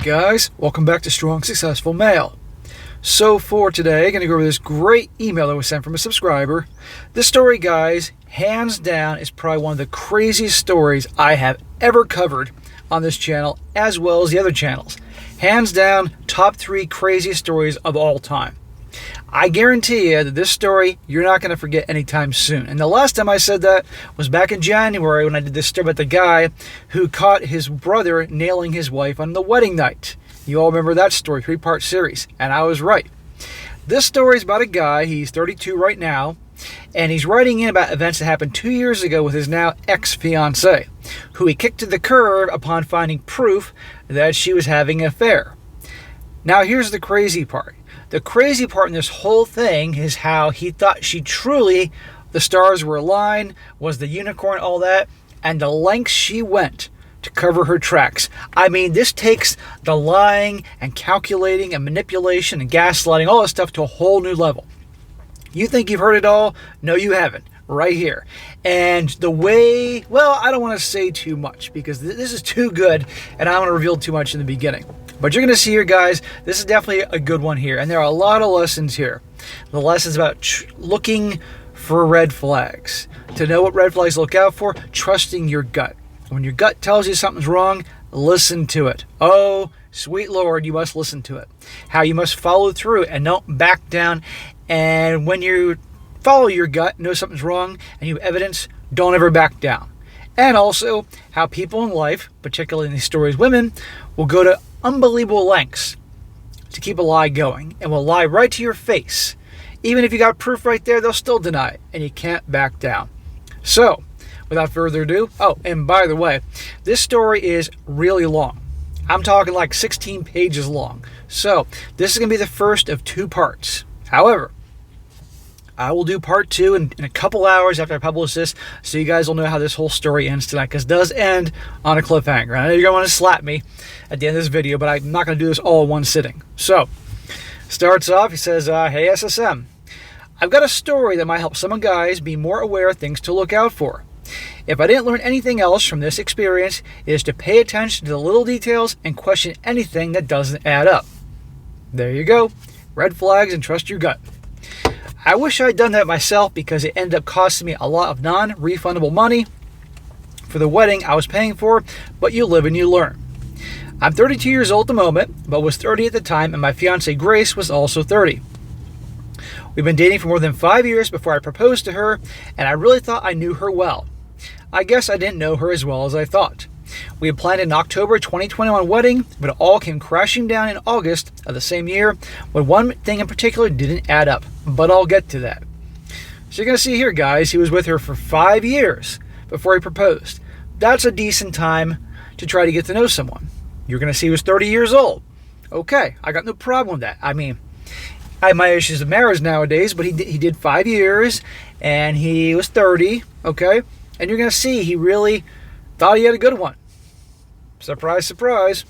guys, welcome back to Strong Successful Male. So for today, I'm going to go over this great email that was sent from a subscriber. This story, guys, hands down is probably one of the craziest stories I have ever covered on this channel, as well as the other channels. Hands down, top 3 craziest stories of all time. I guarantee you that this story you're not going to forget anytime soon. And the last time I said that was back in January when I did this story about the guy who caught his brother nailing his wife on the wedding night. You all remember that story, 3-part series, and I was right. This story is about a guy, he's 32 right now, and he's writing in about events that happened 2 years ago with his now ex-fiancée, who he kicked to the curb upon finding proof that she was having an affair. Now here's the crazy part. The crazy part in this whole thing is how he thought she truly, the stars were aligned, was the unicorn, all that, and the lengths she went to cover her tracks. I mean, this takes the lying and calculating and manipulation and gaslighting, all this stuff to a whole new level. You think you've heard it all? No, you haven't. Right here. And the way, well, I don't want to say too much because this is too good and I don't want to reveal too much in the beginning. But you're going to see here, guys, this is definitely a good one here. And there are a lot of lessons here. The lessons about looking for red flags. To know what red flags to look out for, trusting your gut. When your gut tells you something's wrong, listen to it. Oh, sweet Lord, you must listen to it. How you must follow through and don't back down. And when you follow your gut, know something's wrong, and you have evidence, don't ever back down. And also, how people in life, particularly in these stories, women, will go to unbelievable lengths to keep a lie going and will lie right to your face. Even if you got proof right there, they'll still deny it, and you can't back down. So, without further ado, oh, and by the way, this story is really long. I'm talking like 16 pages long. So, this is going to be the first of 2 parts. However, I will do part 2 in a couple hours after I publish this, so you guys will know how this whole story ends tonight, because it does end on a cliffhanger. I know you're going to want to slap me at the end of this video, but I'm not going to do this all in one sitting. So, starts off, he says, hey SSM, I've got a story that might help some guys be more aware of things to look out for. If I didn't learn anything else from this experience, it is to pay attention to the little details and question anything that doesn't add up. There you go. Red flags and trust your gut. I wish I'd done that myself because it ended up costing me a lot of non-refundable money for the wedding I was paying for, but you live and you learn. I'm 32 years old at the moment, but was 30 at the time, and my fiancée Grace was also 30. We've been dating for more than 5 years before I proposed to her, and I really thought I knew her well. I guess I didn't know her as well as I thought. We had planned an October 2021 wedding, but it all came crashing down in August of the same year when one thing in particular didn't add up, but I'll get to that. So you're going to see here, guys, he was with her for 5 years before he proposed. That's a decent time to try to get to know someone. You're going to see he was 30 years old. Okay, I got no problem with that. I mean, I have my issues with marriage nowadays, but he did 5 years, and he was 30, okay? And you're going to see he really thought he had a good one. Surprise, surprise.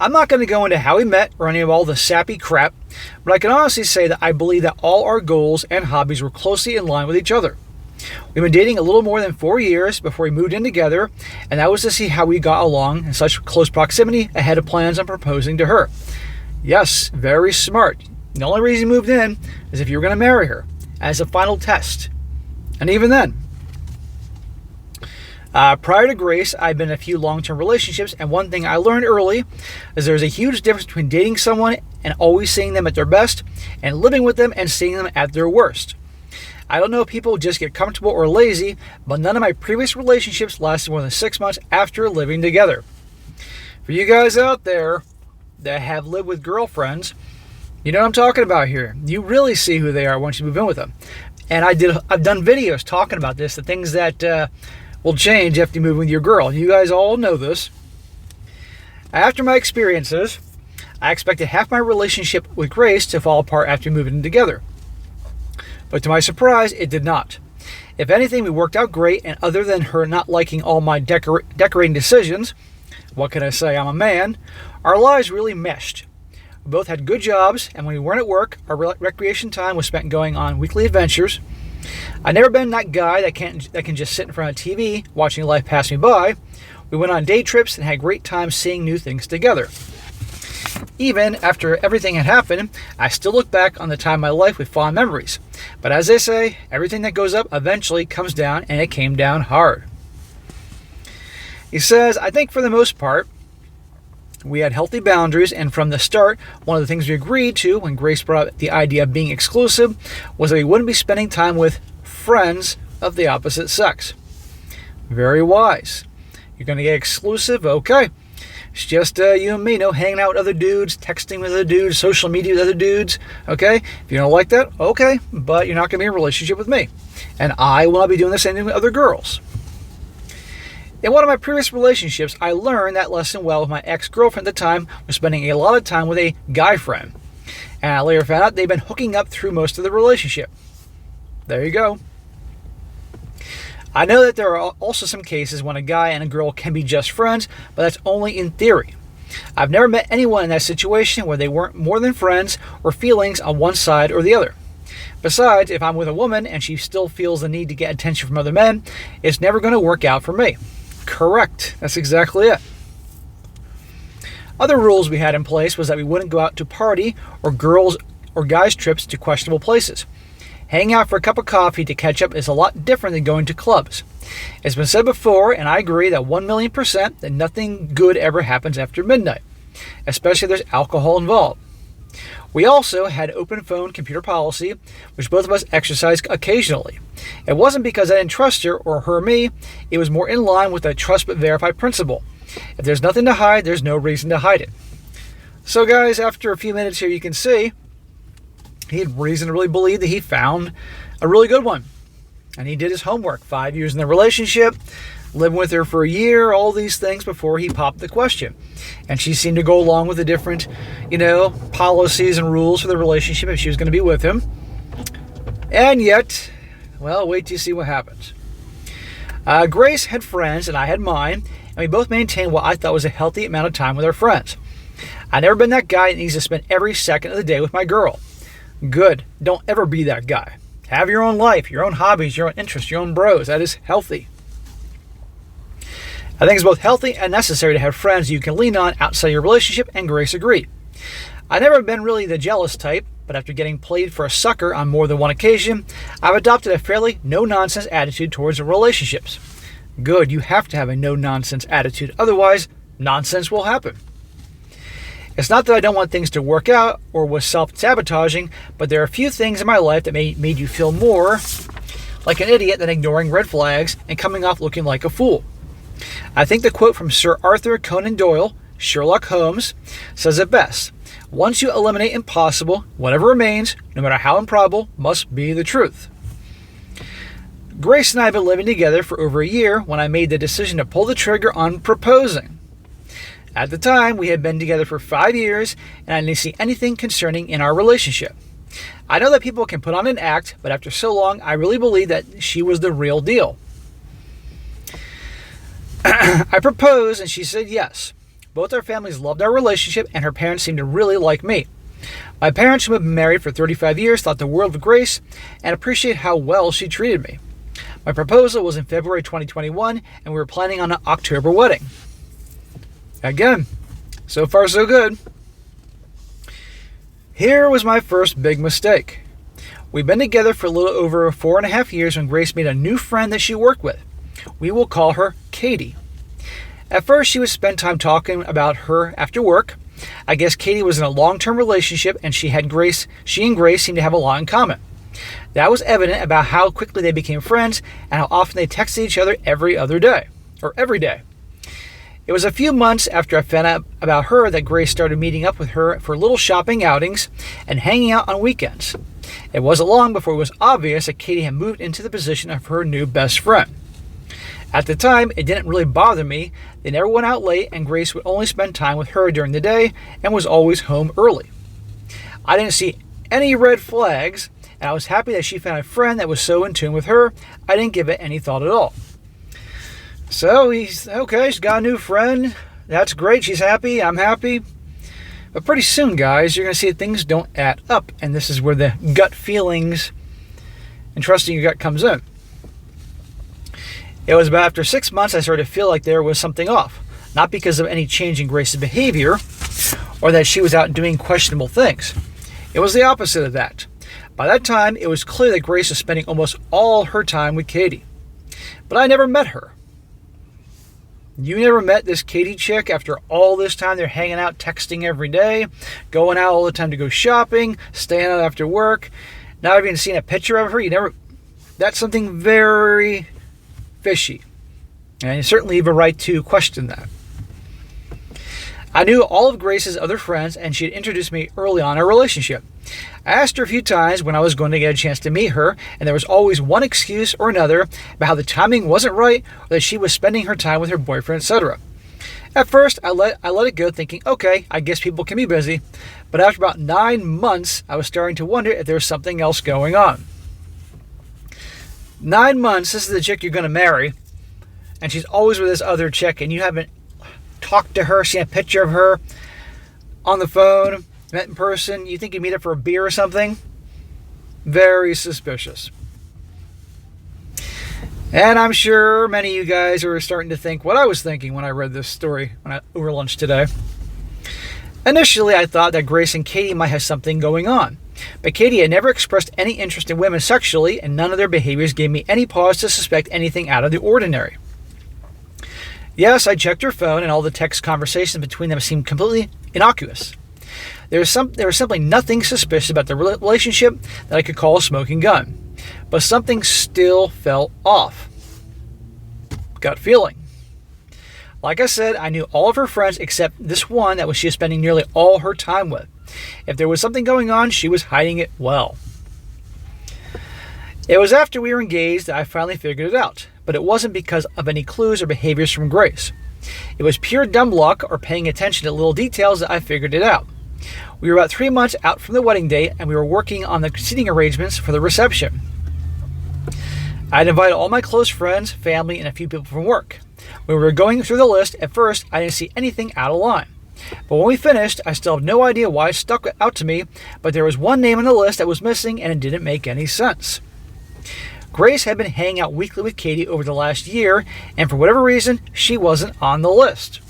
I'm not going to go into how we met or any of all the sappy crap, but I can honestly say that I believe that all our goals and hobbies were closely in line with each other. We've been dating a little more than 4 years before we moved in together, and that was to see how we got along in such close proximity ahead of plans on proposing to her. Yes, very smart. The only reason you moved in is if you were going to marry her, as a final test. And even then. Prior to Grace, I've been in a few long-term relationships, and one thing I learned early is there's a huge difference between dating someone and always seeing them at their best, and living with them and seeing them at their worst. I don't know if people just get comfortable or lazy, but none of my previous relationships lasted more than 6 months after living together. For you guys out there that have lived with girlfriends, you know what I'm talking about here. You really see who they are once you move in with them. And I've done videos talking about this, the things that will change after you move with your girl. You guys all know this. After my experiences, I expected half my relationship with Grace to fall apart after moving in together. But to my surprise, it did not. If anything, we worked out great, and other than her not liking all my decorating decisions, what can I say, I'm a man, our lives really meshed. We both had good jobs, and when we weren't at work, our recreation time was spent going on weekly adventures. I've never been that guy that can just sit in front of TV watching life pass me by. We went on day trips and had great times seeing new things together. Even after everything had happened, I still look back on the time of my life with fond memories. But as they say, everything that goes up eventually comes down, and it came down hard. He says, I think for the most part, we had healthy boundaries, and from the start, one of the things we agreed to when Grace brought up the idea of being exclusive was that we wouldn't be spending time with friends of the opposite sex. Very wise. You're going to get exclusive? Okay. It's just you and me, hanging out with other dudes, texting with other dudes, social media with other dudes, okay? If you don't like that, okay, but you're not going to be in a relationship with me. And I will not be doing the same thing with other girls. In one of my previous relationships, I learned that lesson well with my ex-girlfriend at the time, was spending a lot of time with a guy friend. And I later found out they'd been hooking up through most of the relationship. There you go. I know that there are also some cases when a guy and a girl can be just friends, but that's only in theory. I've never met anyone in that situation where they weren't more than friends or feelings on one side or the other. Besides, if I'm with a woman and she still feels the need to get attention from other men, it's never going to work out for me. Correct. That's exactly it. Other rules we had in place was that we wouldn't go out to party or girls or guys' trips to questionable places. Hanging out for a cup of coffee to catch up is a lot different than going to clubs. It's been said before, and I agree that 1,000,000% that nothing good ever happens after midnight, especially if there's alcohol involved. We also had open phone computer policy, which both of us exercised occasionally. It wasn't because I didn't trust her or her me, it was more in line with the trust but verify principle. If there's nothing to hide, there's no reason to hide it. So guys, after a few minutes here, you can see he had reason to really believe that he found a really good one. And he did his homework. 5 years in the relationship, living with her for a year, all these things before he popped the question. And she seemed to go along with the different, policies and rules for the relationship if she was going to be with him. And yet, well, wait till you see what happens. Grace had friends and I had mine, and we both maintained what I thought was a healthy amount of time with our friends. I've never been that guy that needs to spend every second of the day with my girl. Good. Don't ever be that guy. Have your own life, your own hobbies, your own interests, your own bros. That is healthy. I think it's both healthy and necessary to have friends you can lean on outside your relationship, and Grace agreed. I've never been really the jealous type, but after getting played for a sucker on more than one occasion, I've adopted a fairly no-nonsense attitude towards relationships. Good. You have to have a no-nonsense attitude. Otherwise, nonsense will happen. It's not that I don't want things to work out or was self-sabotaging, but there are a few things in my life that made you feel more like an idiot than ignoring red flags and coming off looking like a fool. I think the quote from Sir Arthur Conan Doyle, Sherlock Holmes, says it best. Once you eliminate impossible, whatever remains, no matter how improbable, must be the truth. Grace and I have been living together for over a year when I made the decision to pull the trigger on proposing. At the time, we had been together for 5 years, and I didn't see anything concerning in our relationship. I know that people can put on an act, but after so long, I really believe that she was the real deal. I proposed, and she said yes. Both our families loved our relationship, and her parents seemed to really like me. My parents, who had been married for 35 years, thought the world of Grace and appreciated how well she treated me. My proposal was in February 2021, and we were planning on an October wedding. Again, so far so good. Here was my first big mistake. We've been together for a little over 4.5 years when Grace made a new friend that she worked with. We will call her Katie. At first, she would spend time talking about her after work. I guess Katie was in a long-term relationship, and she and Grace seemed to have a lot in common. That was evident about how quickly they became friends and how often they texted each other every day. It was a few months after I found out about her that Grace started meeting up with her for little shopping outings and hanging out on weekends. It wasn't long before it was obvious that Katie had moved into the position of her new best friend. At the time, it didn't really bother me. They never went out late, and Grace would only spend time with her during the day and was always home early. I didn't see any red flags, and I was happy that she found a friend that was so in tune with her, I didn't give it any thought at all. So he's okay, she's got a new friend. That's great, she's happy, I'm happy. But pretty soon, guys, you're going to see that things don't add up, and this is where the gut feelings and trusting your gut comes in. It was about after 6 months I started to feel like there was something off. Not because of any change in Grace's behavior or that she was out doing questionable things. It was the opposite of that. By that time, it was clear that Grace was spending almost all her time with Katie. But I never met her. You never met this Katie chick after all this time they're hanging out, texting every day, going out all the time to go shopping, staying out after work, not even seen a picture of her. You never. That's something very fishy. And you certainly have a right to question that. I knew all of Grace's other friends, and she had introduced me early on in our relationship. I asked her a few times when I was going to get a chance to meet her, and there was always one excuse or another about how the timing wasn't right, or that she was spending her time with her boyfriend, etc. At first, I let it go, thinking, okay, I guess people can be busy. But after about 9 months, I was starting to wonder if there was something else going on. 9 months, this is the chick you're going to marry, and she's always with this other chick, and you haven't talked to her, seen a picture of her on the phone, met in person. You think you'd meet up for a beer or something? Very suspicious. And I'm sure many of you guys are starting to think what I was thinking when I read this story over lunch today. Initially, I thought that Grace and Katie might have something going on. But Katie had never expressed any interest in women sexually, and none of their behaviors gave me any pause to suspect anything out of the ordinary. Yes, I checked her phone, and all the text conversations between them seemed completely innocuous. There was simply nothing suspicious about the relationship that I could call a smoking gun. But something still felt off. Gut feeling. Like I said, I knew all of her friends except this one that she was spending nearly all her time with. If there was something going on, she was hiding it well. It was after we were engaged that I finally figured it out, but it wasn't because of any clues or behaviors from Grace. It was pure dumb luck or paying attention to little details that I figured it out. We were about 3 months out from the wedding date, and we were working on the seating arrangements for the reception. I had invited all my close friends, family, and a few people from work. When we were going through the list, at first, I didn't see anything out of line. But when we finished, I still have no idea why it stuck out to me, but there was one name on the list that was missing, and it didn't make any sense. Grace had been hanging out weekly with Katie over the last year, and for whatever reason, she wasn't on the list.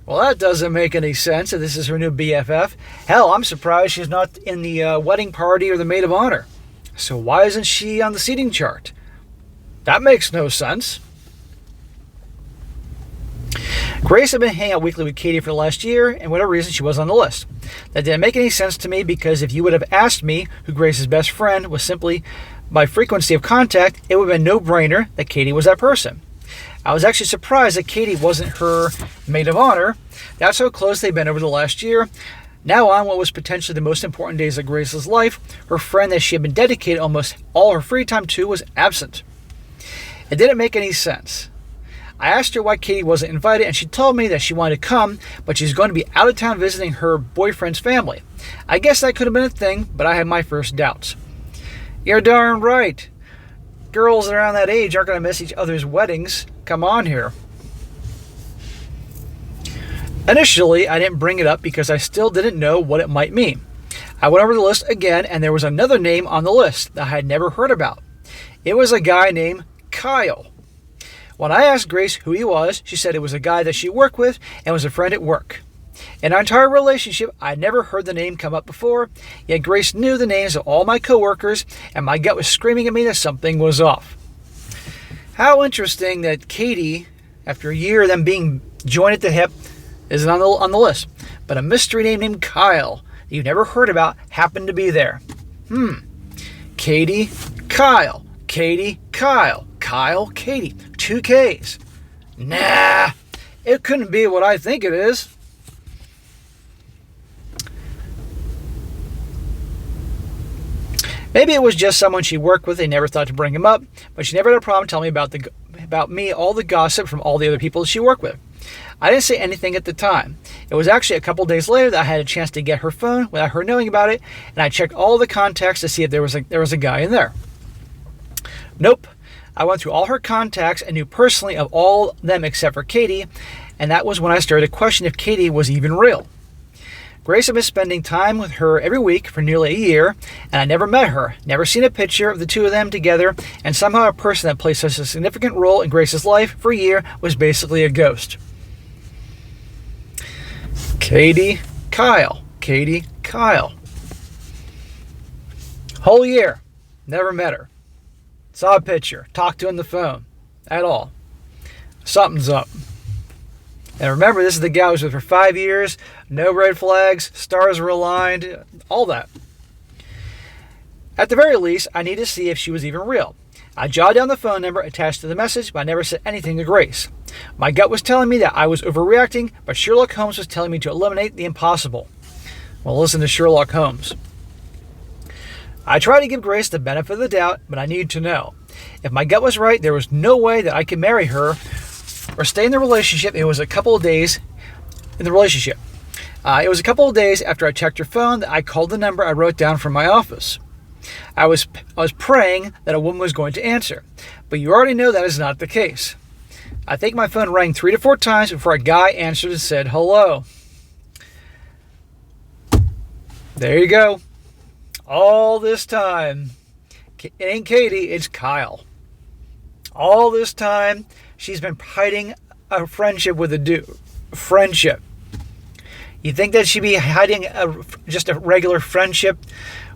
Well, that doesn't make any sense if this is her new BFF. Hell, I'm surprised she's not in the wedding party or the maid of honor. So why isn't she on the seating chart? That makes no sense. Grace had been hanging out weekly with Katie for the last year, and for whatever reason, she was on the list. That didn't make any sense to me because if you would have asked me who Grace's best friend was simply by frequency of contact, it would have been a no-brainer that Katie was that person. I was actually surprised that Katie wasn't her maid of honor. That's how close they've been over the last year. Now on what was potentially the most important days of Grace's life, her friend that she had been dedicated almost all her free time to was absent. It didn't make any sense. I asked her why Katie wasn't invited, and she told me that she wanted to come, but she's going to be out of town visiting her boyfriend's family. I guess that could have been a thing, but I had my first doubts. You're darn right. Girls around that age aren't going to miss each other's weddings. Come on here. Initially, I didn't bring it up because I still didn't know what it might mean. I went over the list again, and there was another name on the list that I had never heard about. It was a guy named Kyle. When I asked Grace who he was, she said it was a guy that she worked with and was a friend at work. In our entire relationship, I had never heard the name come up before, yet Grace knew the names of all my coworkers, and my gut was screaming at me that something was off. How interesting that Katie, after a year of them being joined at the hip, isn't on the list, but a mystery name named Kyle that you've never heard about happened to be there. Katie, Kyle. Katie, Kyle. Kyle, Katie. 2 Ks. Nah, it couldn't be what I think it is. Maybe it was just someone she worked with. They never thought to bring him up, but she never had a problem telling me about me, all the gossip from all the other people she worked with. I didn't say anything at the time. It was actually a couple days later that I had a chance to get her phone without her knowing about it, and I checked all the contacts to see if there was a guy in there. Nope. I went through all her contacts and knew personally of all of them except for Katie, and that was when I started to question if Katie was even real. Grace had been spending time with her every week for nearly a year, and I never met her, never seen a picture of the two of them together, and somehow a person that played such a significant role in Grace's life for a year was basically a ghost. Katie Kyle. Katie Kyle. Whole year. Never met her. Saw a picture. Talked to her on the phone. At all. Something's up. And remember, this is the gal who was with her for 5 years. No red flags. Stars were aligned. All that. At the very least, I needed to see if she was even real. I jotted down the phone number attached to the message, but I never said anything to Grace. My gut was telling me that I was overreacting, but Sherlock Holmes was telling me to eliminate the impossible. Well, listen to Sherlock Holmes. I tried to give Grace the benefit of the doubt, but I needed to know. If my gut was right, there was no way that I could marry her or stay in the relationship. It was a couple of days in the relationship. It was a couple of days after I checked her phone that I called the number I wrote down from my office. I was praying that a woman was going to answer, but you already know that is not the case. I think my phone rang 3 to 4 times before a guy answered and said hello. There you go. All this time, it ain't Katie, it's Kyle. All this time, she's been hiding a friendship with a dude. Friendship. You think that she'd be hiding just a regular friendship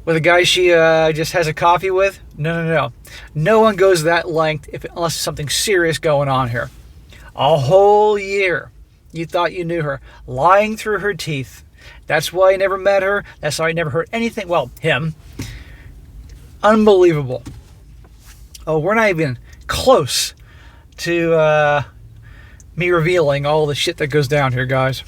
with a guy she just has a coffee with? No. No one goes that length unless there's something serious going on here. A whole year. You thought you knew her. Lying through her teeth. That's why I never met her. That's why I never heard anything. Well, him. Unbelievable. Oh, we're not even close to me revealing all the shit that goes down here, guys.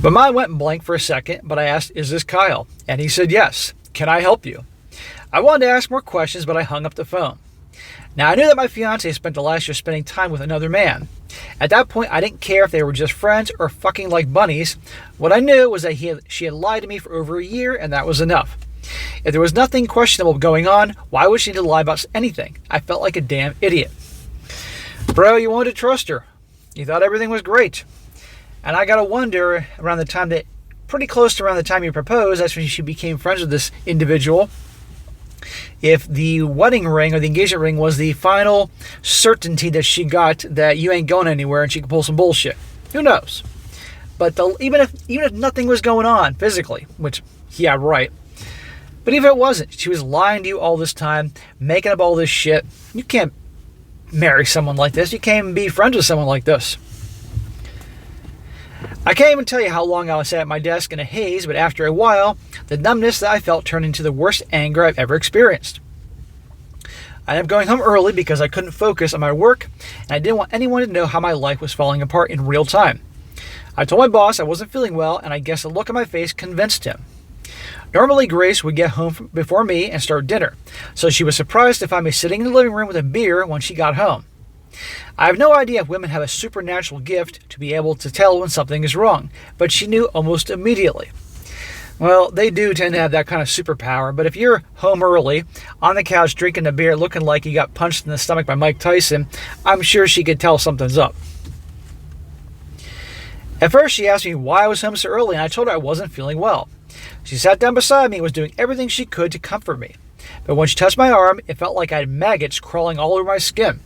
But mine went blank for a second, but I asked, is this Kyle? And he said, yes. Can I help you? I wanted to ask more questions, but I hung up the phone. Now, I knew that my fiancée spent the last year spending time with another man. At that point, I didn't care if they were just friends or fucking like bunnies. What I knew was that she had lied to me for over a year, and that was enough. If there was nothing questionable going on, why would she need to lie about anything? I felt like a damn idiot. Bro, you wanted to trust her. You thought everything was great. And I gotta wonder, pretty close to around the time you proposed, that's when she became friends with this individual, if the wedding ring or the engagement ring was the final certainty that she got that you ain't going anywhere and she could pull some bullshit. Who knows? But even if nothing was going on physically, which, yeah, right. But even if it wasn't, she was lying to you all this time, making up all this shit. You can't marry someone like this. You can't even be friends with someone like this. I can't even tell you how long I sat at my desk in a haze, but after a while, the numbness that I felt turned into the worst anger I've ever experienced. I ended up going home early because I couldn't focus on my work, and I didn't want anyone to know how my life was falling apart in real time. I told my boss I wasn't feeling well, and I guess the look on my face convinced him. Normally, Grace would get home before me and start dinner, so she was surprised to find me sitting in the living room with a beer when she got home. I have no idea if women have a supernatural gift to be able to tell when something is wrong, but she knew almost immediately. Well, they do tend to have that kind of superpower, but if you're home early, on the couch drinking a beer looking like you got punched in the stomach by Mike Tyson, I'm sure she could tell something's up. At first, she asked me why I was home so early, and I told her I wasn't feeling well. She sat down beside me and was doing everything she could to comfort me. But when she touched my arm, it felt like I had maggots crawling all over my skin.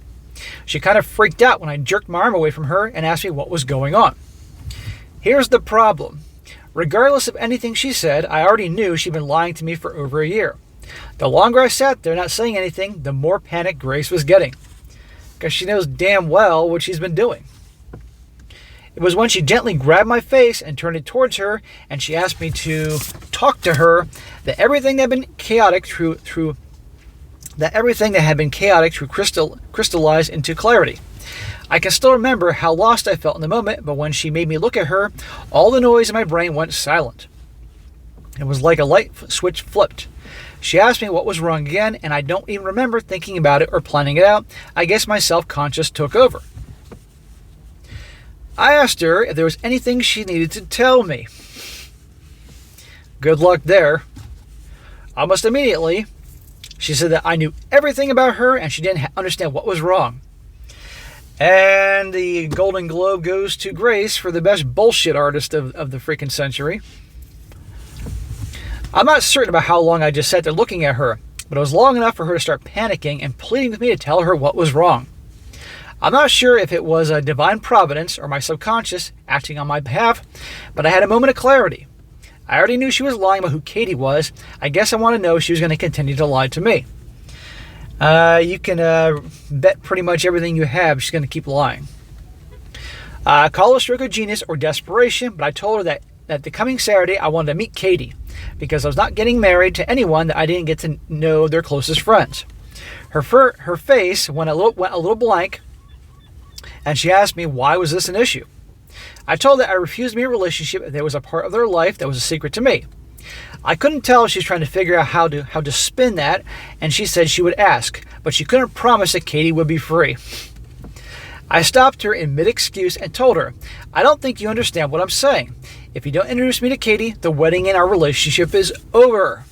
She kind of freaked out when I jerked my arm away from her and asked me what was going on. Here's the problem. Regardless of anything she said, I already knew she'd been lying to me for over a year. The longer I sat there not saying anything, the more panic Grace was getting. Because she knows damn well what she's been doing. It was when she gently grabbed my face and turned it towards her, and she asked me to talk to her, that everything that had been chaotic crystallized into clarity. I can still remember how lost I felt in the moment, but when she made me look at her, all the noise in my brain went silent. It was like a light switch flipped. She asked me what was wrong again, and I don't even remember thinking about it or planning it out. I guess my self-conscious took over. I asked her if there was anything she needed to tell me. Good luck there. Almost immediately, she said that I knew everything about her and she didn't understand what was wrong. And the Golden Globe goes to Grace for the best bullshit artist of the freaking century. I'm not certain about how long I just sat there looking at her, but it was long enough for her to start panicking and pleading with me to tell her what was wrong. I'm not sure if it was a divine providence or my subconscious acting on my behalf, but I had a moment of clarity. I already knew she was lying about who Katie was. I guess I want to know she was going to continue to lie to me. You can bet pretty much everything you have she's going to keep lying. Call it a stroke of genius or desperation, but I told her that the coming Saturday I wanted to meet Katie because I was not getting married to anyone that I didn't get to know their closest friends. Her face went a little blank, and she asked me why was this an issue. I told her that I refused to be in a relationship if there was a part of their life that was a secret to me. I couldn't tell if she was trying to figure out how to spin that, and she said she would ask, but she couldn't promise that Katie would be free. I stopped her in mid-excuse and told her, I don't think you understand what I'm saying. If you don't introduce me to Katie, the wedding in our relationship is over.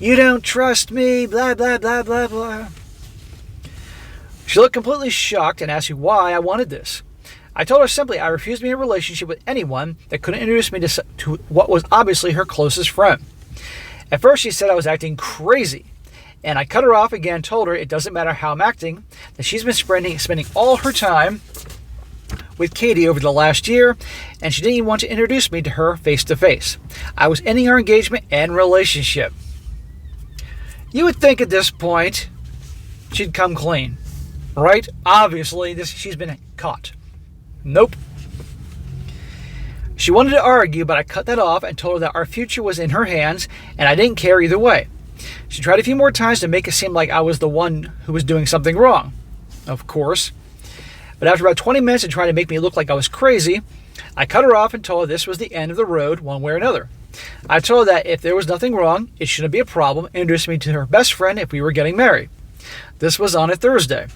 You don't trust me, blah, blah, blah, blah, blah. She looked completely shocked and asked me why I wanted this. I told her simply I refused to be in a relationship with anyone that couldn't introduce me to what was obviously her closest friend. At first she said I was acting crazy, and I cut her off again and told her it doesn't matter how I'm acting, that she's been spending all her time with Katie over the last year, and she didn't even want to introduce me to her face to face. I was ending our engagement and relationship. You would think at this point she'd come clean, right? Obviously, she's been caught. Nope. She wanted to argue, but I cut that off and told her that our future was in her hands and I didn't care either way. She tried a few more times to make it seem like I was the one who was doing something wrong. Of course. But after about 20 minutes of trying to make me look like I was crazy, I cut her off and told her this was the end of the road one way or another. I told her that if there was nothing wrong, it shouldn't be a problem, and introduced me to her best friend if we were getting married. This was on a Thursday.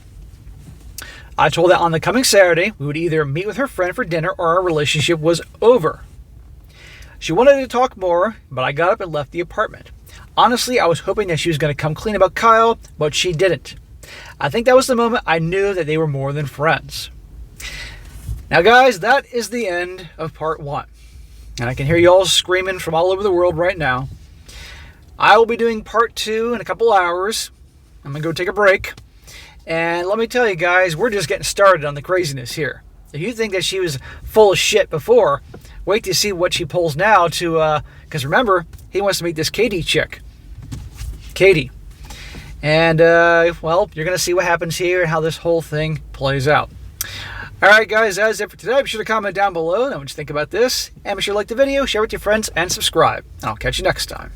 I told her that on the coming Saturday, we would either meet with her friend for dinner or our relationship was over. She wanted to talk more, but I got up and left the apartment. Honestly, I was hoping that she was going to come clean about Kyle, but she didn't. I think that was the moment I knew that they were more than friends. Now, guys, that is the end of part 1. And I can hear you all screaming from all over the world right now. I will be doing part 2 in a couple hours. I'm going to go take a break. And let me tell you guys, we're just getting started on the craziness here. If you think that she was full of shit before, wait to see what she pulls now because remember, he wants to meet this Katie chick. Katie. And, well, you're going to see what happens here and how this whole thing plays out. Alright guys, that is it for today. Be sure to comment down below what you think about this. And be sure to like the video, share with your friends, and subscribe. And I'll catch you next time.